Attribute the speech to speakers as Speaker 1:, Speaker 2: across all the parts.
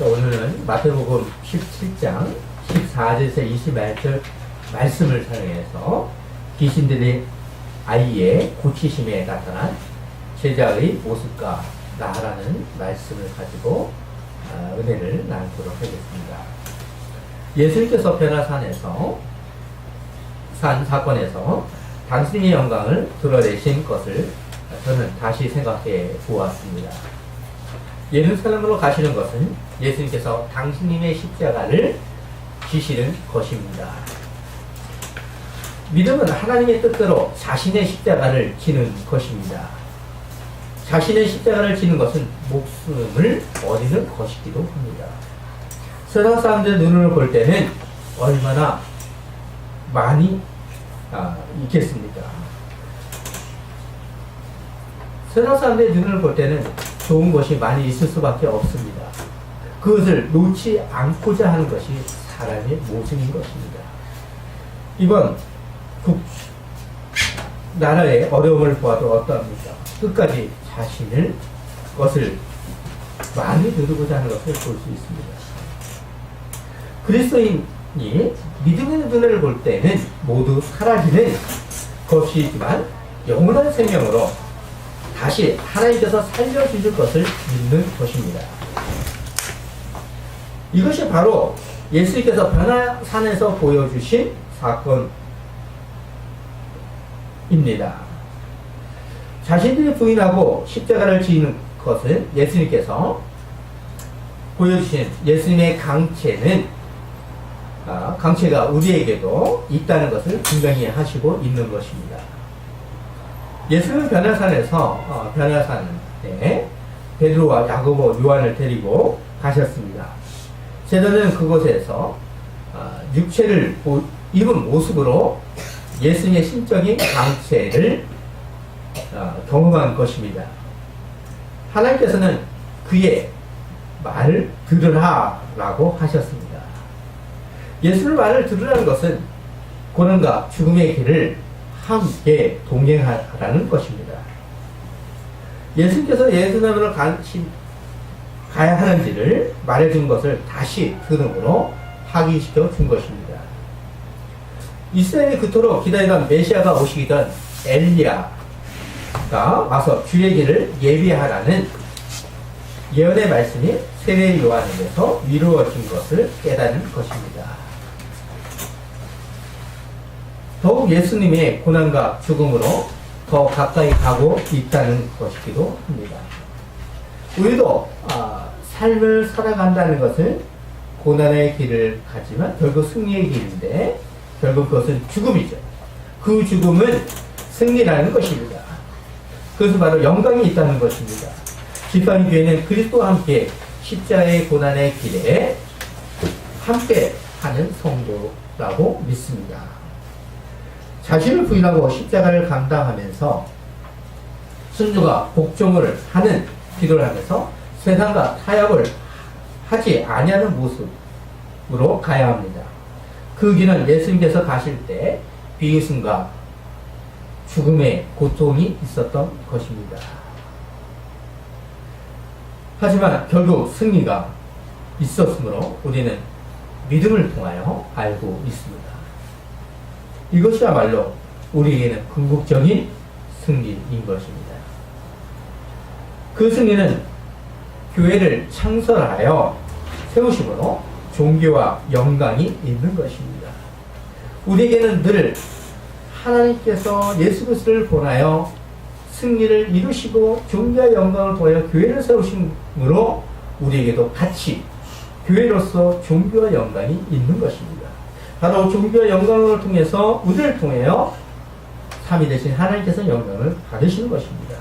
Speaker 1: 오늘은 마태복음 17장 14절에서 21절 말씀을 사용해서 귀신들의 아이의 고치심에 나타난 제자의 모습과 나라는 말씀을 가지고 은혜를 나누도록 하겠습니다. 예수님께서 변화산에서 산 사건에서 당신의 영광을 드러내신 것을 저는 다시 생각해 보았습니다. 예루살렘으로 가시는 것은 예수님께서 당신님의 십자가를 지시는 것입니다. 믿음은 하나님의 뜻대로 자신의 십자가를 지는 것입니다. 자신의 십자가를 지는 것은 목숨을 버리는 것이기도 합니다. 세상 사람들의 눈을 볼 때는 얼마나 많이 있겠습니까? 세상 사람들의 눈을 볼 때는 좋은 것이 많이 있을 수밖에 없습니다. 그것을 놓지 않고자 하는 것이 사람의 모습인 것입니다. 이번 나라의 어려움을 보아도 어떠합니까? 끝까지 자신을 것을 많이 누르고자 하는 것을 볼 수 있습니다. 그리스도인이 믿음의 눈을 볼 때는 모두 사라지는 것이지만 영원한 생명으로 다시 하나님께서 살려주실 것을 믿는 것입니다. 이것이 바로 예수님께서 변화산에서 보여주신 사건입니다. 자신들이 부인하고 십자가를 지는 것은 예수님께서 보여주신 예수님의 강체가 우리에게도 있다는 것을 분명히 하시고 있는 것입니다. 예수님은 변화산에 베드로와 야고보, 요한을 데리고 가셨습니다. 제자들은 그곳에서 육체를 입은 모습으로 예수님의 신적인 강체를 경험한 것입니다. 하나님께서는 그의 말을 들으라라고 하셨습니다. 예수의 말을 들으라는 것은 고난과 죽음의 길을 함께 동행하라는 것입니다. 예수님께서 예루살렘으로 가야 하는지를 말해준 것을 다시 들음으로 확인시켜 준 것입니다. 이스라엘이 그토록 기다리던 메시아가 오시기 전 엘리야가 와서 주의 길을 예비하라는 예언의 말씀이 세례 요한에게서 이루어진 것을 깨닫는 것입니다. 더욱 예수님의 고난과 죽음으로 더 가까이 가고 있다는 것이기도 합니다. 우리도 삶을 살아간다는 것은 고난의 길을 가지만 결국 승리의 길인데 결국 그것은 죽음이죠. 그 죽음은 승리라는 것입니다. 그것은 바로 영광이 있다는 것입니다. 기뻐하는 교회는 그리스도와 함께 십자가의 고난의 길에 함께 하는 성도라고 믿습니다. 자신을 부인하고 십자가를 감당하면서 순종과 복종을 하는 기도를 하면서 세상과 타협을 하지 아니하는 모습으로 가야 합니다. 그 길은 예수님께서 가실 때 비웃음과 죽음의 고통이 있었던 것입니다. 하지만 결국 승리가 있었으므로 우리는 믿음을 통하여 알고 있습니다. 이것이야말로 우리에게는 궁극적인 승리인 것입니다. 그 승리는 교회를 창설하여 세우심으로 존귀와 영광이 있는 것입니다. 우리에게는 늘 하나님께서 예수 그리스도를 보내어 승리를 이루시고 존귀와 영광을 보여 교회를 세우심으로 우리에게도 같이 교회로서 존귀와 영광이 있는 것입니다. 바로 존귀와 영광을 통해서 우리를 통하여 삼위 되신 하나님께서 영광을 받으시는 것입니다.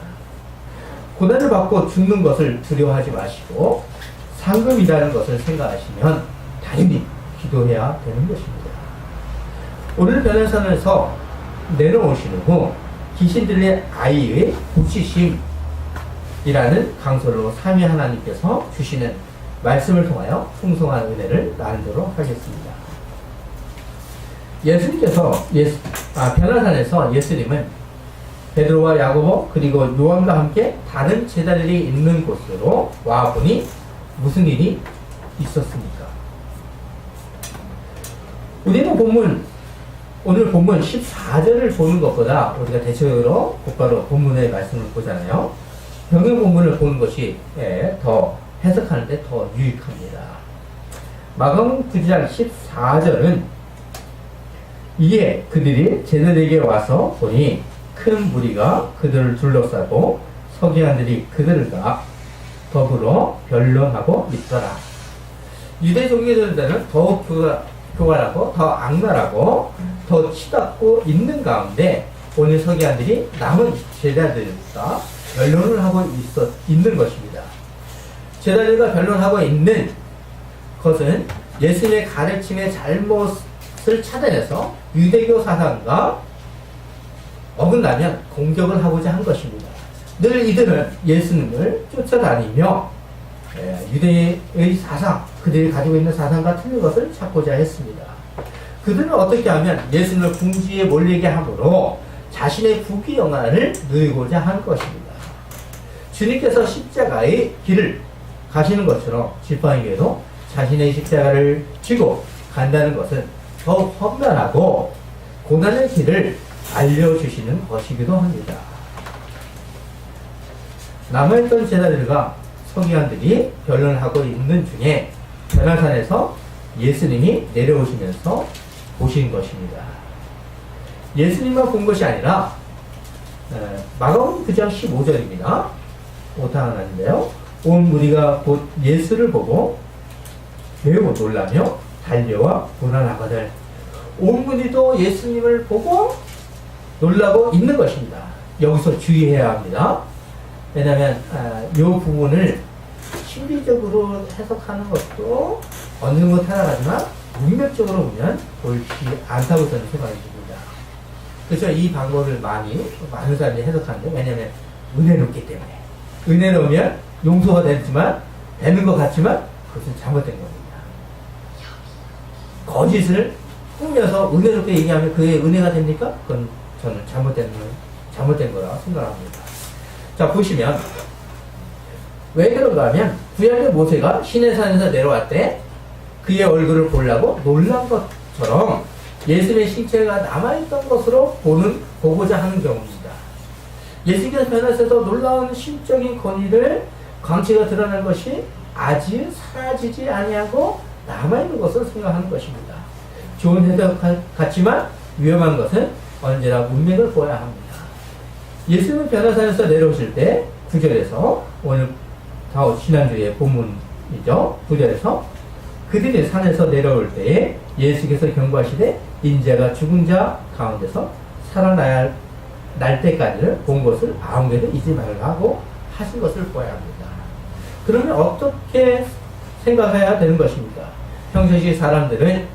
Speaker 1: 고난을 받고 죽는 것을 두려워하지 마시고 상급이라는 것을 생각하시면 당연히 기도해야 되는 것입니다. 오늘 변화산에서 내려오신 후 귀신들의 아이의 고치심이라는 강설로 삼위 하나님께서 주시는 말씀을 통하여 풍성한 은혜를 나누도록 하겠습니다. 예수님께서 변화산에서 예수님은 베드로와 야고보 그리고 요한과 함께 다른 제자들이 있는 곳으로 와보니 무슨 일이 있었습니까? 우리는 오늘 본문 14절을 보는 것보다 우리가 대체적으로 곧바로 본문의 말씀을 보잖아요. 병행 본문을 보는 것이 더 해석하는데 더 유익합니다. 마가복음 9장 14절은 이에 그들이 제자들에게 와서 보니 큰 무리가 그들을 둘러싸고 서기관들이 그들과 더불어 변론하고 있더라. 유대 종교들은 더욱 교활하고 더 악랄하고 더 치닫고 있는 가운데 오늘 서기관들이 남은 제자들과 변론을 하고 있는 것입니다. 제자들과 변론하고 있는 것은 예수님의 가르침의 잘못을 찾아내서 유대교 사상과 어긋나면 공격을 하고자 한 것입니다. 늘 이들은 예수님을 쫓아다니며 유대의 사상, 그들이 가지고 있는 사상과 틀린 것을 찾고자 했습니다. 그들은 어떻게 하면 예수님을 궁지에 몰리게 함으로 자신의 부귀영화를 누리고자 한 것입니다. 주님께서 십자가의 길을 가시는 것처럼 지팡이에도 자신의 십자가를 쥐고 간다는 것은 더욱 험난하고 고난의 길을 알려주시는 것이기도 합니다. 남아있던 제자들과 서기관들이 변론하고 있는 중에 변화산에서 예수님이 내려오시면서 보신 것입니다. 예수님만 본 것이 아니라 마가복음 9장 15절입니다. 오타하나인데요. 온 무리가 곧 예수를 보고 매우 놀라며 달려와 고난하거든. 온 무리도 예수님을 보고 놀라고 있는 것입니다. 여기서 주의해야 합니다. 왜냐하면 이 부분을 신비적으로 해석하는 것도 어느 정도 타락하지만 문맥적으로 보면 옳지 않다고 저는 생각이 듭니다. 그래서 이 방법을 많은 사람들이 해석하는데, 왜냐하면 은혜롭기 때문에. 은혜로우면 용서가 되는 것 같지만 그것은 잘못된 겁니다. 거짓을 꾸며서 은혜롭게 얘기하면 그게 은혜가 됩니까? 그건 저는 잘못된 거라 생각합니다. 자, 보시면 왜 그런가 하면 구약의 모세가 시내산에서 내려왔 때 그의 얼굴을 보려고 놀란 것처럼 예수님의 신체가 남아있던 것으로 보고자 하는 경우입니다. 예수님께서 변화하셔서 놀라운 신적인 권위를 광채가 드러난 것이 아직 사라지지 아니하고 남아있는 것을 생각하는 것입니다. 좋은 해석 같지만 위험한 것은 언제나 문맥을 보아야 합니다. 예수님은 변화산에서 내려오실 때 9절에서 오늘 지난주의 본문이죠. 9절에서 그들이 산에서 내려올 때에 예수께서 경고하시되 인자가 죽은 자 가운데서 살아날 때까지를 본 것을 아무에도 잊지 말라고 하신 것을 보아야 합니다. 그러면 어떻게 생각해야 되는 것입니까? 평상시 사람들은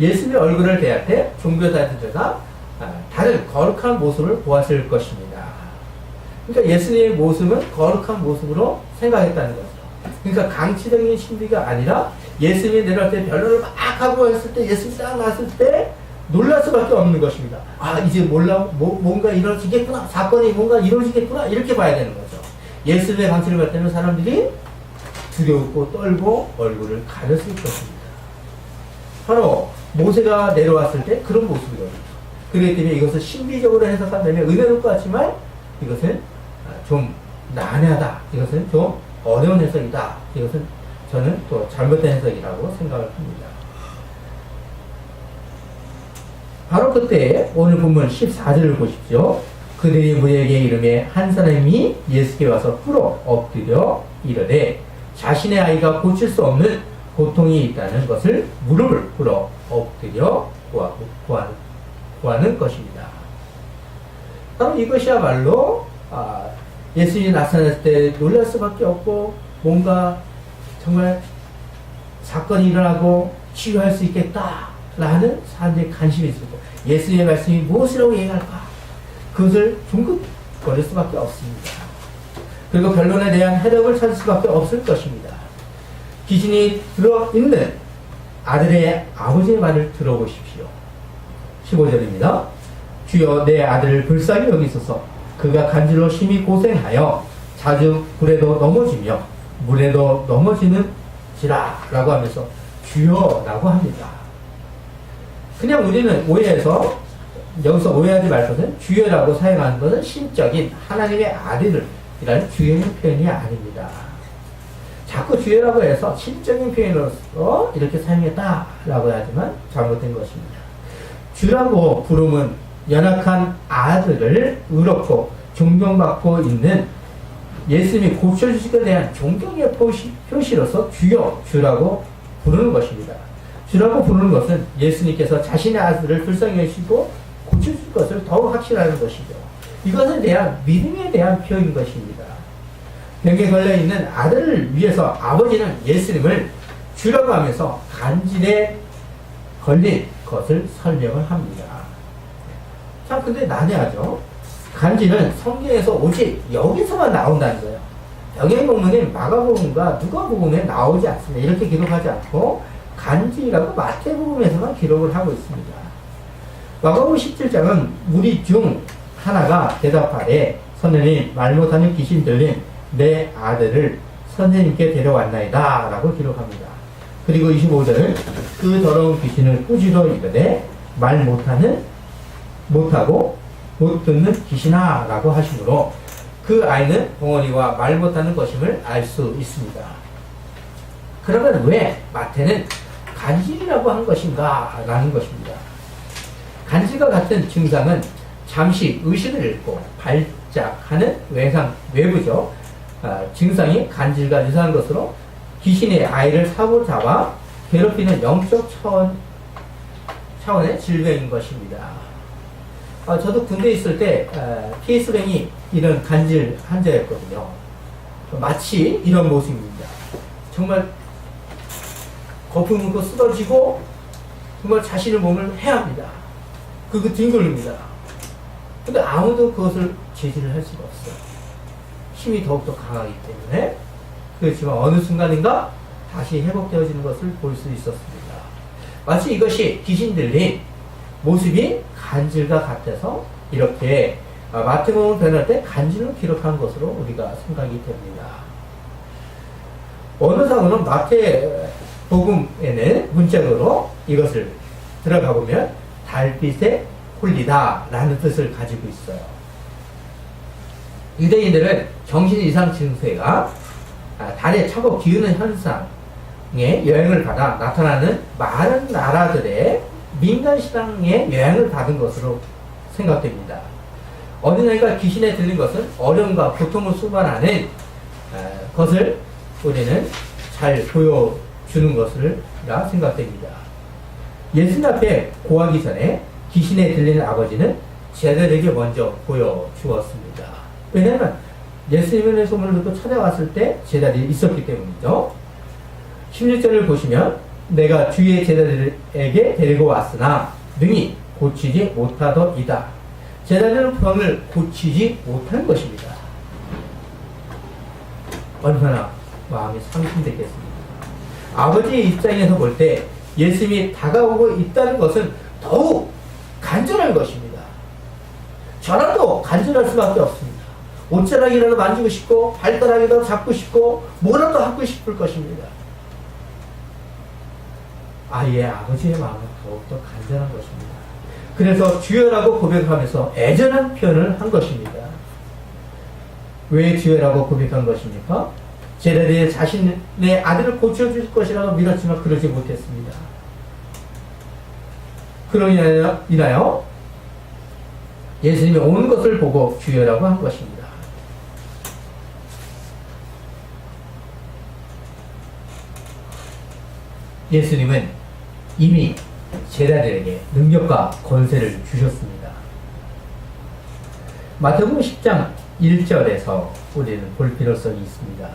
Speaker 1: 예수님의 얼굴을 대할 때 종교자들과 다른 거룩한 모습을 보았을 것입니다. 그러니까 예수님의 모습은 거룩한 모습으로 생각했다는 거죠. 그러니까 강치적인 신비가 아니라 예수님이 내려올 때 변론을 막 하고 했을 때 예수님이 딱 나왔을 때 놀랄 수밖에 없는 것입니다. 아, 이제 뭔가 이루어지겠구나. 사건이 뭔가 이루어지겠구나. 이렇게 봐야 되는 거죠. 예수님의 강치를 받을 때는 사람들이 두려웠고 떨고 얼굴을 가렸을 것입니다. 바로 모세가 내려왔을 때 그런 모습이거든요. 그렇기 때문에 이것을 신비적으로 해석한다면 은혜로울 것 같지만 이것은 좀 난해하다. 이것은 좀 어려운 해석이다. 이것은 저는 또 잘못된 해석이라고 생각을 합니다. 바로 그때 오늘 본문 14절을 보십시오. 그들이 무리에게 이르매 한 사람이 예수께 와서 꿇어 엎드려 이르되 자신의 아이가 고칠 수 없는 고통이 있다는 것을 무릎을 꿇어 엎드려 구하는 것입니다. 바로 이것이야말로 예수님이 나타났을 때 놀랄 수밖에 없고 뭔가 정말 사건이 일어나고 치유할 수 있겠다라는 사람들의 관심이 있고 예수님의 말씀이 무엇이라고 얘기할까? 그것을 중급거릴 수밖에 없습니다. 그리고 변론에 대한 해답을 찾을 수밖에 없을 것입니다. 귀신이 들어있는 아들의 아버지의 말을 들어보십시오. 15절입니다. 주여 내 아들을 불쌍히 여기소서. 그가 간질로 심히 고생하여 자주 불에도 넘어지며 물에도 넘어지는 지라라고 하면서 주여라고 합니다. 그냥 우리는 오해해서 여기서 오해하지 말 것은 주여라고 사용하는 것은 신적인 하나님의 아들이라는 주여의 표현이 아닙니다. 자꾸 주여라고 해서 신적인 표현으로서 이렇게 사용했다라고 하지만 잘못된 것입니다. 주라고 부르면 연약한 아들을 의롭고 존경받고 있는 예수님이 고쳐주신 것에 대한 존경의 표시로서 주라고 부르는 것입니다. 주라고 부르는 것은 예수님께서 자신의 아들을 불쌍히 여기시고 고쳐줄 것을 더욱 확신하는 것이죠. 이것에 대한 믿음에 대한 표현인 것입니다. 병에 걸려있는 아들을 위해서 아버지는 예수님을 주라고 하면서 간질에 걸린 것을 설명을 합니다. 참 근데 난해하죠. 간질은 성경에서 오직 여기서만 나온다는 거예요. 병행복음은 마가복음과 누가복음에 나오지 않습니다. 이렇게 기록하지 않고 간질이라고 마태복음에서만 기록을 하고 있습니다. 마가복음 17장은 무리 중 하나가 대답하되 선생님 말 못하는 귀신 들린 내 아들을 선생님께 데려왔나이다 라고 기록합니다. 그리고 25절은 그 더러운 귀신을 꾸짖어 이르되 말 못하고 못 듣는 귀신아 라고 하시므로 그 아이는 벙어리와 말 못하는 것임을 알 수 있습니다. 그러면 왜 마태는 간질이라고 한 것인가 라는 것입니다. 간질과 같은 증상은 잠시 의식을 잃고 발작하는 외부죠. 증상이 간질과 유사한 것으로 귀신의 아이를 사로잡아 괴롭히는 영적 차원의 질병인 것입니다. 저도 군대에 있을 때 PS병이 이런 간질 환자였거든요. 마치 이런 모습입니다. 정말 거품 물고 쓰러지고 정말 자신의 몸을 해합니다. 그거 뒹굴립니다. 근데 아무도 그것을 제지를 할 수가 없어요. 힘이 더욱더 강하기 때문에. 그렇지만 어느 순간인가 다시 회복되어지는 것을 볼 수 있었습니다. 마치 이것이 귀신 들린 모습이 간질과 같아서 이렇게 마태복음을 변할 때 간질을 기록한 것으로 우리가 생각이 됩니다. 언어상으로는 마태복음에는 문자적으로 이것을 들어가 보면 달빛에 홀리다 라는 뜻을 가지고 있어요. 유대인들은 정신 이상 증세가 달에 차고 기우는 현상에 영향을 받아 나타나는 많은 나라들의 민간 신앙에 영향을 받은 것으로 생각됩니다. 어린아이가 귀신에 들린 것은 어려움과 고통을 수반하는 것을 우리는 잘 보여주는 것이라 생각됩니다. 예수님 앞에 고하기 전에 귀신에 들리는 아버지는 제자들에게 먼저 보여주었습니다. 왜냐하면 예수님의 소문을 듣고 찾아왔을 때 제자들이 있었기 때문이죠. 16절을 보시면 내가 주의 제자들에게 데리고 왔으나 능히 고치지 못하더이다. 제자들은 병을 고치지 못한 것입니다. 얼마나 마음이 상심되겠습니까? 아버지의 입장에서 볼 때 예수님이 다가오고 있다는 것은 더욱 간절한 것입니다. 저라도 간절할 수밖에 없습니다. 옷자락이라도 만지고 싶고 발가락이라도 잡고 싶고 뭐라도 하고 싶을 것입니다. 아이의 아버지의 마음은 더욱더 간절한 것입니다. 그래서 주여라고 고백하면서 애절한 표현을 한 것입니다. 왜 주여라고 고백한 것입니까? 제자들이 자신의 아들을 고쳐줄 것이라고 믿었지만 그러지 못했습니다. 그로 인하여 예수님이 오는 것을 보고 주여라고 한 것입니다. 예수님은 이미 제자들에게 능력과 권세를 주셨습니다. 마태복음 10장 1절에서 우리는 볼 필요성이 있습니다.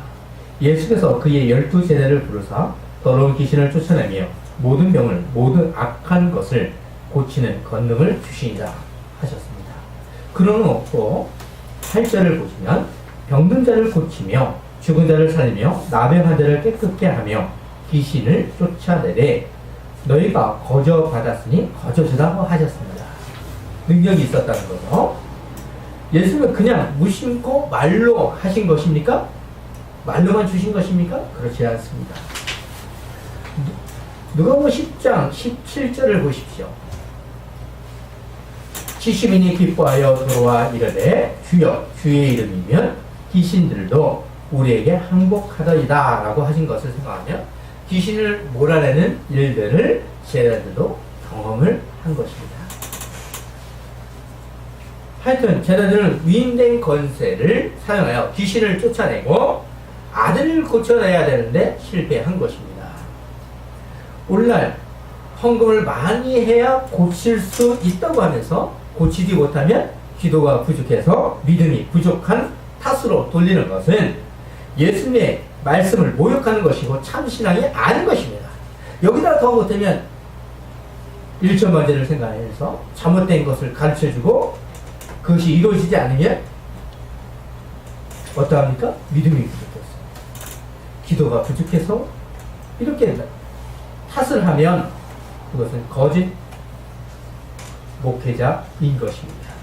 Speaker 1: 예수께서 그의 12제자를 부르사 더러운 귀신을 쫓아내며 모든 병을 모든 악한 것을 고치는 권능을 주시니라 하셨습니다. 그러므로 또 8절을 보시면 병든 자를 고치며 죽은 자를 살리며 나병한 자를 깨끗게 하며 귀신을 쫓아내되 너희가 거저 받았으니 거저 주라고 하셨습니다. 능력이 있었다는 거죠. 예수님은 그냥 무심코 말로 하신 것입니까? 말로만 주신 것입니까? 그렇지 않습니다. 누가복음 10장 17절을 보십시오. 70인이 기뻐하여 들어와 이르되 주여 주의 이름이면 귀신들도 우리에게 항복하더이다 라고 하신 것을 생각하면 귀신을 몰아내는 일들을 제자들도 경험을 한 것입니다. 하여튼 제자들은 위임된 권세를 사용하여 귀신을 쫓아내고 아들을 고쳐내야 되는데 실패한 것입니다. 오늘날 헌금을 많이 해야 고칠 수 있다고 하면서 고치지 못하면 기도가 부족해서 믿음이 부족한 탓으로 돌리는 것은 예수님의 말씀을 모욕하는 것이고 참신앙이 아닌 것입니다. 여기다 더 못하면 일천만제를 생각해서 잘못된 것을 가르쳐주고 그것이 이루어지지 않으면 어떠합니까? 믿음이 부족해서 기도가 부족해서 이렇게 탓을 하면 그것은 거짓 목회자인 것입니다.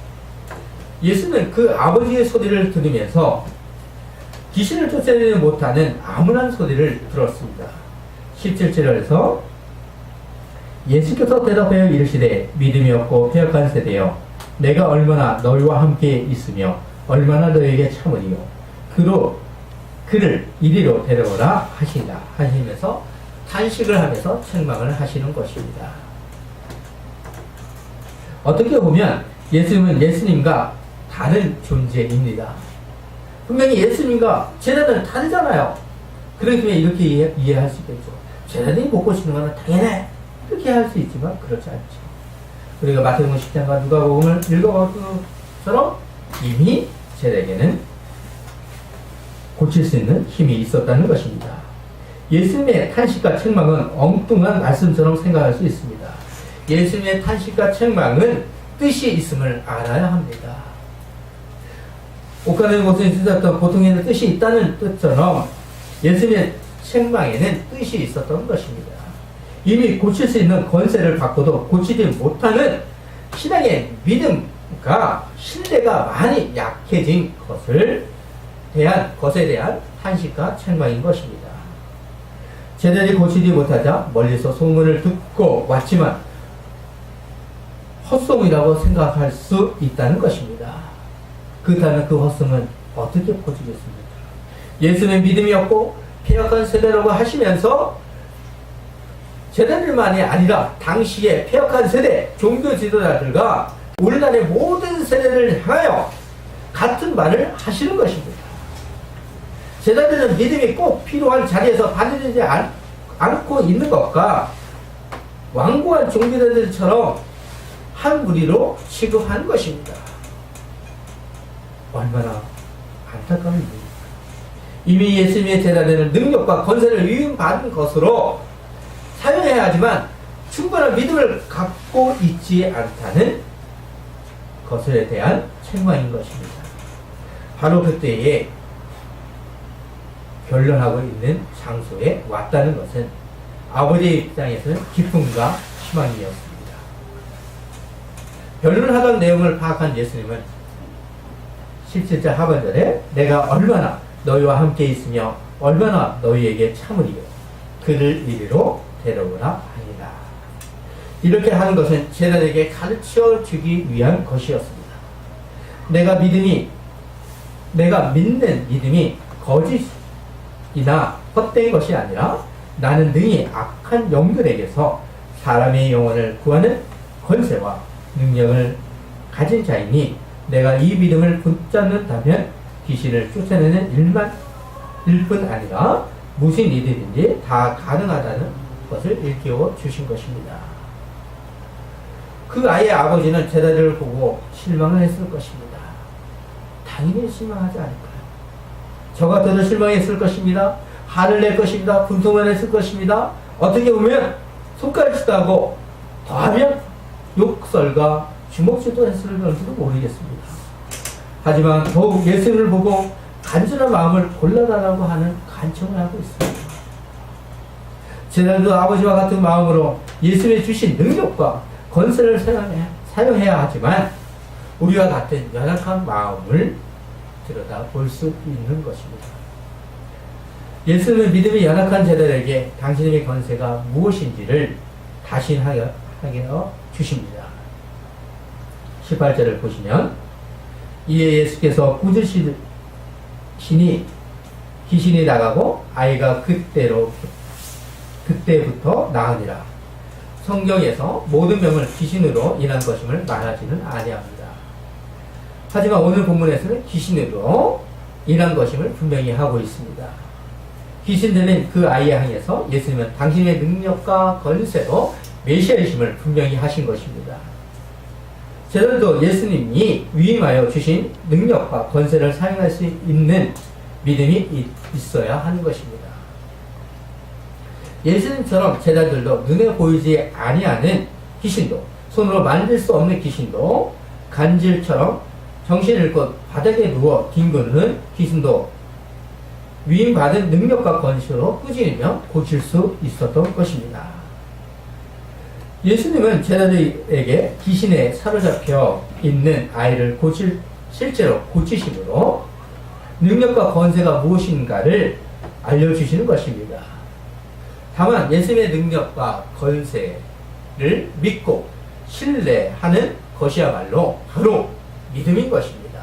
Speaker 1: 예수는 그 아버지의 소리를 들으면서 귀신을 쫓아내지 못하는 암울한 소리를 들었습니다. 17절에서 예수께서 대답하여 이르시되 믿음이 없고 패역한 세대여 내가 얼마나 너희와 함께 있으며 얼마나 너희에게 참으리요 그를 이리로 데려오라 하시면서 탄식을 하면서 책망을 하시는 것입니다. 어떻게 보면 예수님은 예수님과 다른 존재입니다. 분명히 예수님과 제자들은 다르잖아요. 그렇기 때문에 이렇게 이해할 수 있겠죠. 제자들이 못 고치는 것은 당연해. 이렇게 할 수 있지만 그렇지 않죠. 우리가 마태복음 10장과 누가복음을 읽어본 것처럼 이미 제자에게는 고칠 수 있는 힘이 있었다는 것입니다. 예수님의 탄식과 책망은 엉뚱한 말씀처럼 생각할 수 있습니다. 예수님의 탄식과 책망은 뜻이 있음을 알아야 합니다. 옥가는 곳에 쓰셨던 보통에는 뜻이 있다는 뜻처럼 예수님의 책망에는 뜻이 있었던 것입니다. 이미 고칠 수 있는 권세를 받고도 고치지 못하는 신앙의 믿음과 신뢰가 많이 약해진 것에 대한 탄식과 책망인 것입니다. 제자들이 고치지 못하자 멀리서 소문을 듣고 왔지만 헛소문이라고 생각할 수 있다는 것입니다. 그렇다면 그 헛소문은 어떻게 퍼지겠습니까? 예수는 믿음이 없고 폐역한 세대라고 하시면서 제자들만이 아니라 당시의 폐역한 세대 종교 지도자들과 오늘날의 모든 세대를 향하여 같은 말을 하시는 것입니다. 제자들은 믿음이 꼭 필요한 자리에서 받아들이지 않고 있는 것과 완고한 종교자들처럼 한 무리로 취급하는 것입니다. 얼마나 안타까운 일입니까? 이미 예수님의 제자들은 능력과 권세를 위임받은 것으로 사용해야 하지만 충분한 믿음을 갖고 있지 않다는 것에 대한 책망인 것입니다. 바로 그때에 결론하고 있는 장소에 왔다는 것은 아버지의 입장에서는 기쁨과 희망이었습니다. 변론하던 내용을 파악한 예수님은 17절 하반절에 내가 얼마나 너희와 함께 있으며 얼마나 너희에게 참으리요 그를 이리로 데려오라 하니라. 이렇게 하는 것은 제자들에게 가르쳐 주기 위한 것이었습니다. 내가 믿는 믿음이 거짓이나 헛된 것이 아니라 나는 능히 악한 영들에게서 사람의 영혼을 구하는 권세와 능력을 가진 자이니 내가 이 믿음을 붙잡는다면 귀신을 쫓아내는 일뿐 아니라 무슨 일이든지 다 가능하다는 것을 일깨워 주신 것입니다. 그 아이의 아버지는 제자들을 보고 실망을 했을 것입니다. 당연히 실망하지 않을까요? 저 같아도 실망했을 것입니다. 화를 낼 것입니다. 분통을 했을 것입니다. 어떻게 보면 손가락질도 하고 더하면 욕설과 주먹질도 했을지도 모르겠습니다. 하지만 더욱 예수님을 보고 간절한 마음을 골라달라고 하는 간청을 하고 있습니다. 제자들도 아버지와 같은 마음으로 예수님이 주신 능력과 권세를 사용해야 하지만 우리와 같은 연약한 마음을 들여다볼 수 있는 것입니다. 예수님은 믿음이 연약한 제자들에게 당신의 권세가 무엇인지를 다신하여 주십니다. 18절을 보시면 이에 예수께서 꾸짖으시니 귀신이 나가고 아이가 그때부터 나으니라. 성경에서 모든 병을 귀신으로 인한 것임을 말하지는 아니합니다. 하지만 오늘 본문에서는 귀신으로 인한 것임을 분명히 하고 있습니다. 귀신 들린 그 아이에 향해서 예수님은 당신의 능력과 권세로 메시아이심을 분명히 하신 것입니다. 제자들도 예수님이 위임하여 주신 능력과 권세를 사용할 수 있는 믿음이 있어야 하는 것입니다. 예수님처럼 제자들도 눈에 보이지 아니하는 귀신도, 손으로 만질 수 없는 귀신도, 간질처럼 정신을 잃고 바닥에 누워 뒹구는 귀신도 위임받은 능력과 권세로 꾸짖으며 고칠 수 있었던 것입니다. 예수님은 제자들에게 귀신에 사로잡혀 있는 아이를 실제로 고치심으로 능력과 권세가 무엇인가를 알려주시는 것입니다. 다만 예수님의 능력과 권세를 믿고 신뢰하는 것이야말로 바로 믿음인 것입니다.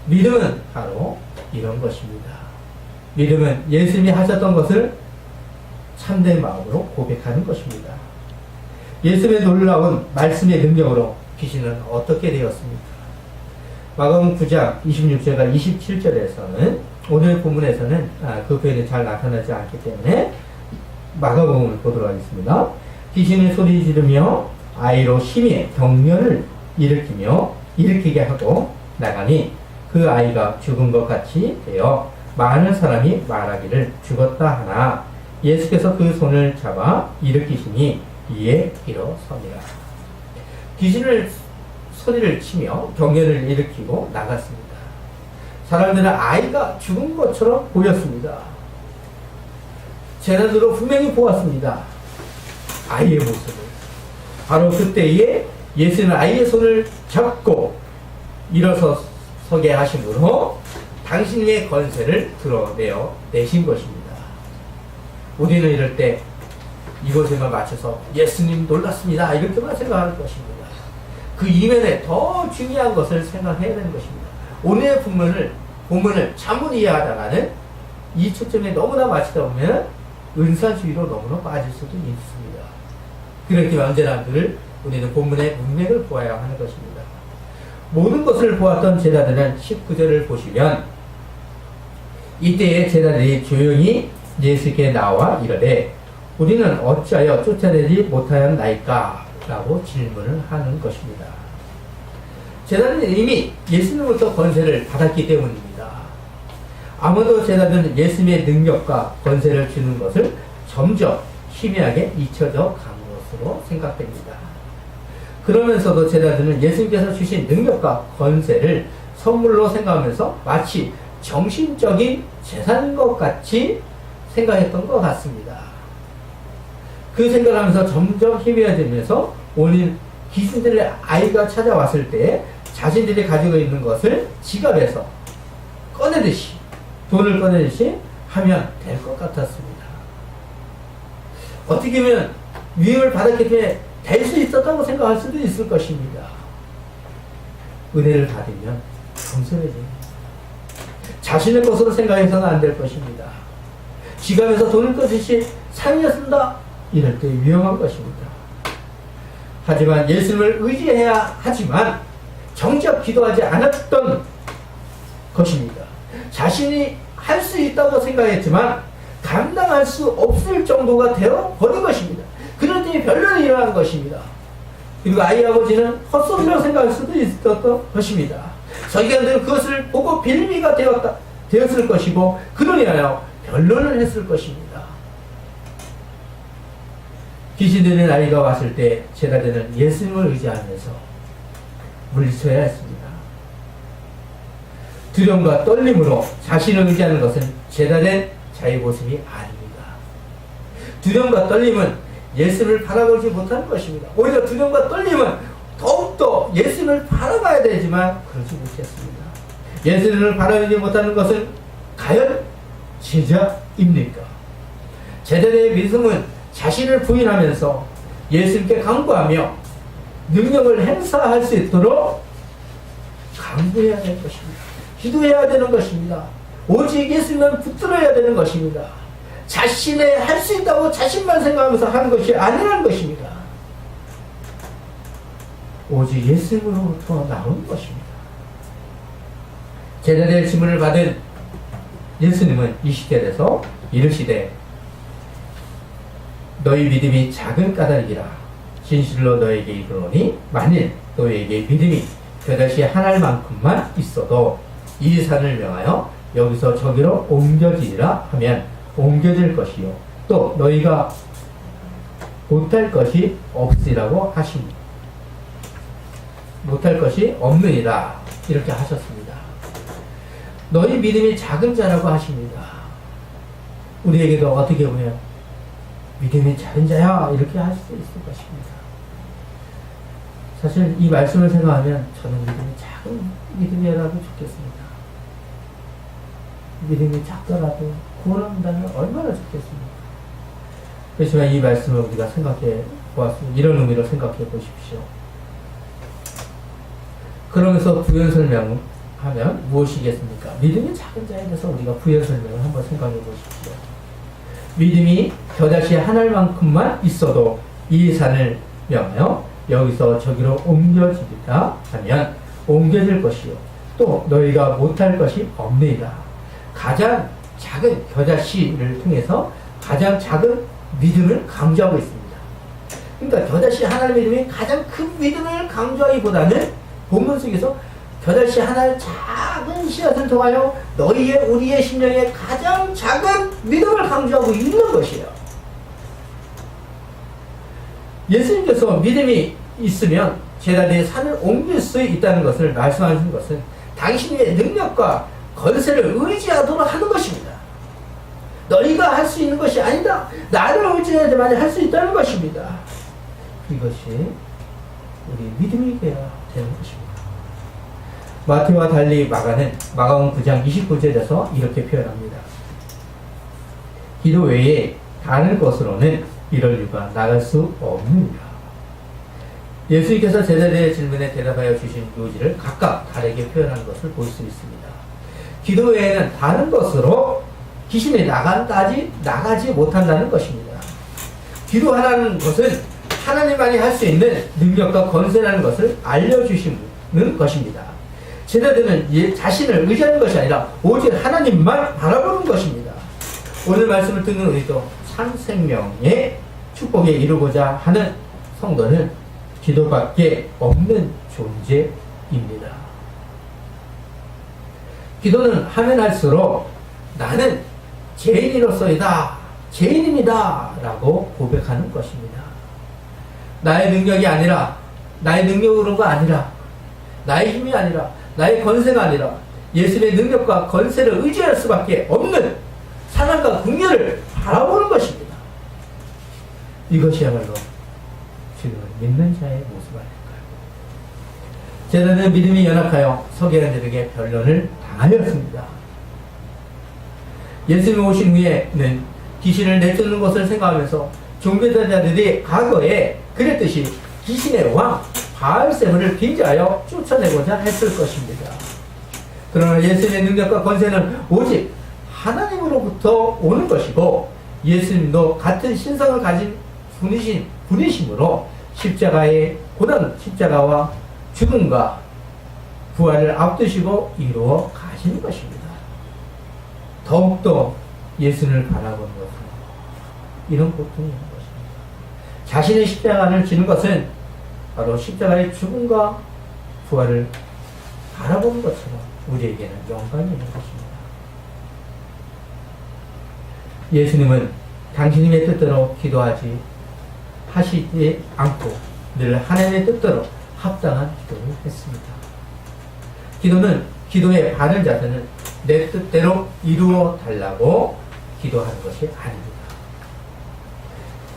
Speaker 1: 믿음은 바로 이런 것입니다. 믿음은 예수님이 하셨던 것을 참된 마음으로 고백하는 것입니다. 예수님의 놀라운 말씀의 능력으로 귀신은 어떻게 되었습니까? 마가복음 9장 26절과 27절에서는 오늘 본문에서는 그 표현이 잘 나타나지 않기 때문에 마가복음을 보도록 하겠습니다. 귀신이 소리 지르며 아이로 심히 경련을 일으키게 하고 나가니 그 아이가 죽은 것 같이 되어 많은 사람이 말하기를 죽었다 하나 예수께서 그 손을 잡아 일으키시니 이에 일어서니라. 귀신을 소리를 치며 경련을 일으키고 나갔습니다. 사람들은 아이가 죽은 것처럼 보였습니다. 제자들도 분명히 보았습니다. 아이의 모습을. 바로 그때에 예수는 아이의 손을 잡고 일어서게 하심으로 당신의 권세를 드러내어 내신 것입니다. 우리는 이럴 때 이것에만 맞춰서 예수님 놀랐습니다 이렇게만 생각할 것입니다. 그 이면에 더 중요한 것을 생각해야 되는 것입니다. 오늘의 본문을 잘못 이해하다가는 이 초점에 너무나 맞추다 보면 은사주의로 너무나 빠질 수도 있습니다. 그렇게 언제나 늘 우리는 본문의 문맥을 보아야 하는 것입니다. 모든 것을 보았던 제자들은 19절을 보시면 이때에 제자들이 조용히 예수께 나와 이르되 우리는 어찌하여 쫓아내지 못하였나이까? 라고 질문을 하는 것입니다. 제자들은 이미 예수님으로부터 권세를 받았기 때문입니다. 아무도 제자들은 예수님의 능력과 권세를 주는 것을 점점 희미하게 잊혀져 간 것으로 생각됩니다. 그러면서도 제자들은 예수님께서 주신 능력과 권세를 선물로 생각하면서 마치 정신적인 재산인 것 같이 생각했던 것 같습니다. 그 생각을 하면서 점점 희미해지면서 오늘 귀신들의 아이가 찾아왔을 때 자신들이 가지고 있는 것을 지갑에서 꺼내듯이 돈을 꺼내듯이 하면 될 것 같았습니다. 어떻게 보면 위임을 받았기 때문에 될 수 있었다고 생각할 수도 있을 것입니다. 은혜를 받으면 겸손해집니다. 자신의 것으로 생각해서는 안 될 것입니다. 지갑에서 돈을 꺼내듯이 사용했습니다. 이럴 때 위험한 것입니다. 하지만 예수님을 의지해야 하지만 정작 기도하지 않았던 것입니다. 자신이 할 수 있다고 생각했지만 감당할 수 없을 정도가 되어버린 것입니다. 그럴 때 변론이 일어난 것입니다. 그리고 아이 아버지는 헛소리라고 생각할 수도 있었던 것입니다. 서기관들은 그것을 보고 빌미가 되었을 것이고 그로 인하여 변론을 했을 것입니다. 귀신 들린 아이가 왔을 때 제자들은 예수님을 의지하면서 물리쳐야 했습니다. 두려움과 떨림으로 자신을 의지하는 것은 제자된 자의 모습이 아닙니다. 두려움과 떨림은 예수님을 바라보지 못하는 것입니다. 오히려 두려움과 떨림은 더욱더 예수님을 바라봐야 되지만 그러지 못했습니다. 예수님을 바라보지 못하는 것은 과연 제자입니까? 제자들의 믿음은 자신을 부인하면서 예수님께 간구하며 능력을 행사할 수 있도록 간구해야 되는 것입니다. 기도해야 되는 것입니다. 오직 예수님만 붙들어야 되는 것입니다. 자신의 할 수 있다고 자신만 생각하면서 하는 것이 아니라는 것입니다. 오직 예수님으로부터 나오는 것입니다. 제자들의 질문을 받은 예수님은 이 시대에서 이르시되 너희 믿음이 작은 까닭이라 진실로 너에게 이르노니 만일 너에게 믿음이 겨자씨 하나만큼만 있어도 이 산을 명하여 여기서 저기로 옮겨지리라 하면 옮겨질 것이요 또 너희가 못할 것이 없으리라고 하십니다. 못할 것이 없느니라 이렇게 하셨습니다. 너희 믿음이 작은 자라고 하십니다. 우리에게도 어떻게 보면 믿음이 작은 자야 이렇게 할 수 있을 것입니다. 사실 이 말씀을 생각하면 저는 믿음이 작은 믿음이라도 좋겠습니다. 믿음이 작더라도 구원한다면 얼마나 좋겠습니까? 그렇지만 이 말씀을 우리가 생각해 보았습니다. 이런 의미로 생각해 보십시오. 그러면서 부연 설명하면 무엇이겠습니까? 믿음이 작은 자에 대해서 우리가 부연 설명을 한번 생각해 보십시오. 믿음이 겨자씨 한 알만큼만 있어도 이 산을 명하여 여기서 저기로 옮겨지리라 하면 옮겨질 것이요 또 너희가 못할 것이 없느니라. 가장 작은 겨자씨를 통해서 가장 작은 믿음을 강조하고 있습니다. 그러니까 겨자씨 하나의 믿음이 가장 큰 믿음을 강조하기보다는 본문 속에서 겨자씨 하나의 작은 씨앗을 통하여 너희의 우리의 심령에 가장 작은 믿음을 강조하고 있는 것이에요. 예수님께서 믿음이 있으면 제자들이 산을 옮길 수 있다는 것을 말씀하신 것은 당신의 능력과 권세를 의지하도록 하는 것입니다. 너희가 할 수 있는 것이 아니다. 나를 의지해야만 할 수 있다는 것입니다. 이것이 우리 믿음이 되어야 되는 것입니다. 마태와 달리 마가는 마가음 9장 29절에서 이렇게 표현합니다. 기도 외에 다른 것으로는 이럴 이유가 나갈 수 없느니라. 예수님께서 제자들의 질문에 대답하여 주신 요지를 각각 다르게 표현하는 것을 볼 수 있습니다. 기도 외에는 다른 것으로 귀신이 나가지 못한다는 것입니다. 기도하라는 것은 하나님만이 할 수 있는 능력과 권세라는 것을 알려주시는 것입니다. 제자들은 자신을 의지하는 것이 아니라 오직 하나님만 바라보는 것입니다. 오늘 말씀을 듣는 우리도 참 생명의 축복에 이루고자 하는 성도는 기도밖에 없는 존재입니다. 기도는 하면 할수록 나는 죄인으로서이다, 죄인입니다 라고 고백하는 것입니다. 나의 능력이 아니라, 나의 능력으로가 아니라, 나의 힘이 아니라, 나의 권세가 아니라 예수님의 능력과 권세를 의지할 수밖에 없는 사랑과 긍휼을 바라보는 것입니다. 이것이야말로 지금 믿는 자의 모습 아닐까요? 제자들은 믿음이 연약하여 서기관들에게 변론을 당하였습니다. 예수님 오신 후에는 귀신을 내쫓는 것을 생각하면서 종교자들이 과거에 그랬듯이 귀신의 왕 바알세불을 빙자하여 쫓아내고자 했을 것입니다. 그러나 예수님의 능력과 권세는 오직 하나님으로부터 오는 것이고 예수님도 같은 신성을 가진 분이심으로 십자가의 고난, 십자가와 죽음과 부활을 앞두시고 이루어 가시는 것입니다. 더욱더 예수님을 바라보는 것은 이런 고통이 있는 것입니다. 자신의 십자가를 지는 것은 바로 십자가의 죽음과 부활을 바라보는 것처럼 우리에게는 영광이 있는 것입니다. 예수님은 당신의 뜻대로 기도하지 하시지 않고 늘 하나님의 뜻대로 합당한 기도를 했습니다. 기도는 기도의 바른 자세는 내 뜻대로 이루어 달라고 기도하는 것이 아닙니다.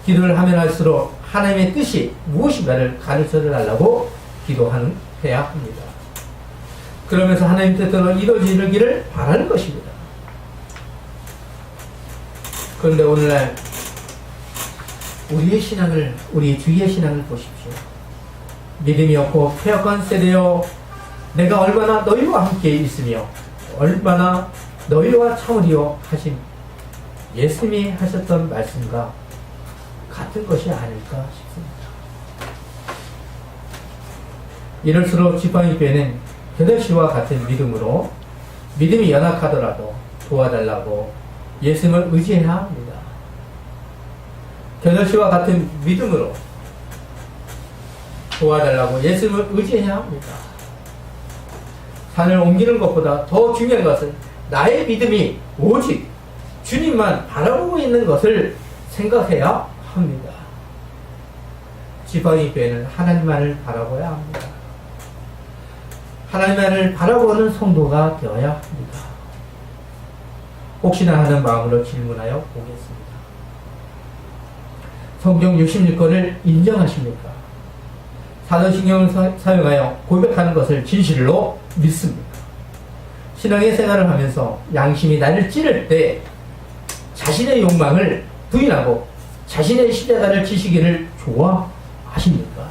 Speaker 1: 기도를 하면 할수록 하나님의 뜻이 무엇인가를 가르쳐 달라고 기도해야 합니다. 그러면서 하나님 뜻대로 이루어지기를 바라는 것입니다. 그런데 오늘날 우리 주위의 신앙을 보십시오. 믿음이 없고 폐역한 세대여, 내가 얼마나 너희와 함께 있으며 얼마나 너희와 참으리요 하신 예수님이 하셨던 말씀과 같은 것이 아닐까 싶습니다. 이럴수록 지팡이교회는 겨덟씨와 같은 믿음으로, 믿음이 연약하더라도 도와달라고 예수님을 의지해야 합니다. 겨덟씨와 같은 믿음으로 도와달라고 예수님을 의지해야 합니다. 산을 옮기는 것보다 더 중요한 것은 나의 믿음이 오직 주님만 바라보고 있는 것을 생각해야 합니다. 지팡이교회는 하나님만을 바라봐야 합니다. 하나님만을 바라보는 성도가 되어야 합니다. 혹시나 하는 마음으로 질문하여 보겠습니다. 성경 66권을 인정하십니까? 사도신경을 사용하여 고백하는 것을 진실로 믿습니다. 신앙의 생활을 하면서 양심이 나를 찌를 때 자신의 욕망을 부인하고 자신의 십자가를 지시기를 좋아하십니까?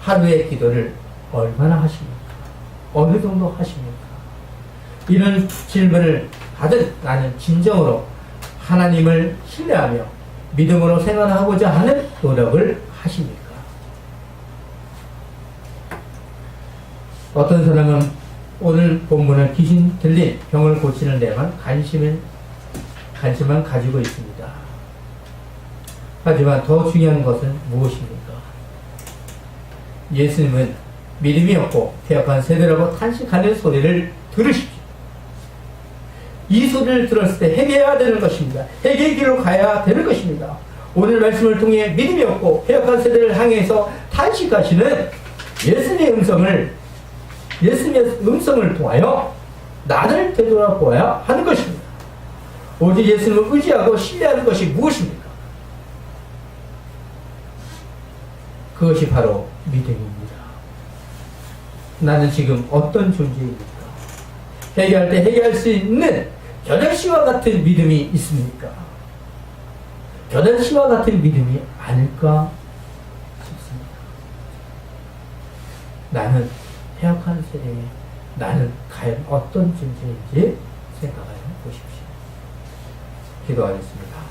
Speaker 1: 하루의 기도를 얼마나 하십니까? 어느 정도 하십니까? 이런 질문을 받은 나는 진정으로 하나님을 신뢰하며 믿음으로 생활하고자 하는 노력을 하십니까? 어떤 사람은 오늘 본문을 귀신 들린 병을 고치는 데만 관심만 가지고 있습니다. 하지만 더 중요한 것은 무엇입니까? 예수님은 믿음이 없고 폐역한 세대라고 탄식하는 소리를 들으십시오. 이 소리를 들었을 때 회개해야 되는 것입니다. 회개의 길로 가야 되는 것입니다. 오늘 말씀을 통해 믿음이 없고 폐역한 세대를 향해서 탄식하시는 예수님의 음성을 통하여 나를 되돌아보아야 하는 것입니다. 오직 예수님을 의지하고 신뢰하는 것이 무엇입니까? 그것이 바로 믿음입니다. 나는 지금 어떤 존재입니까? 회개할 때 회개할 수 있는 겨덟씨와 같은 믿음이 있습니까? 겨덟씨와 같은 믿음이 아닐까 싶습니다. 나는 폐역한 세대에 나는 과연 어떤 존재인지 생각하여 보십시오. 기도하겠습니다.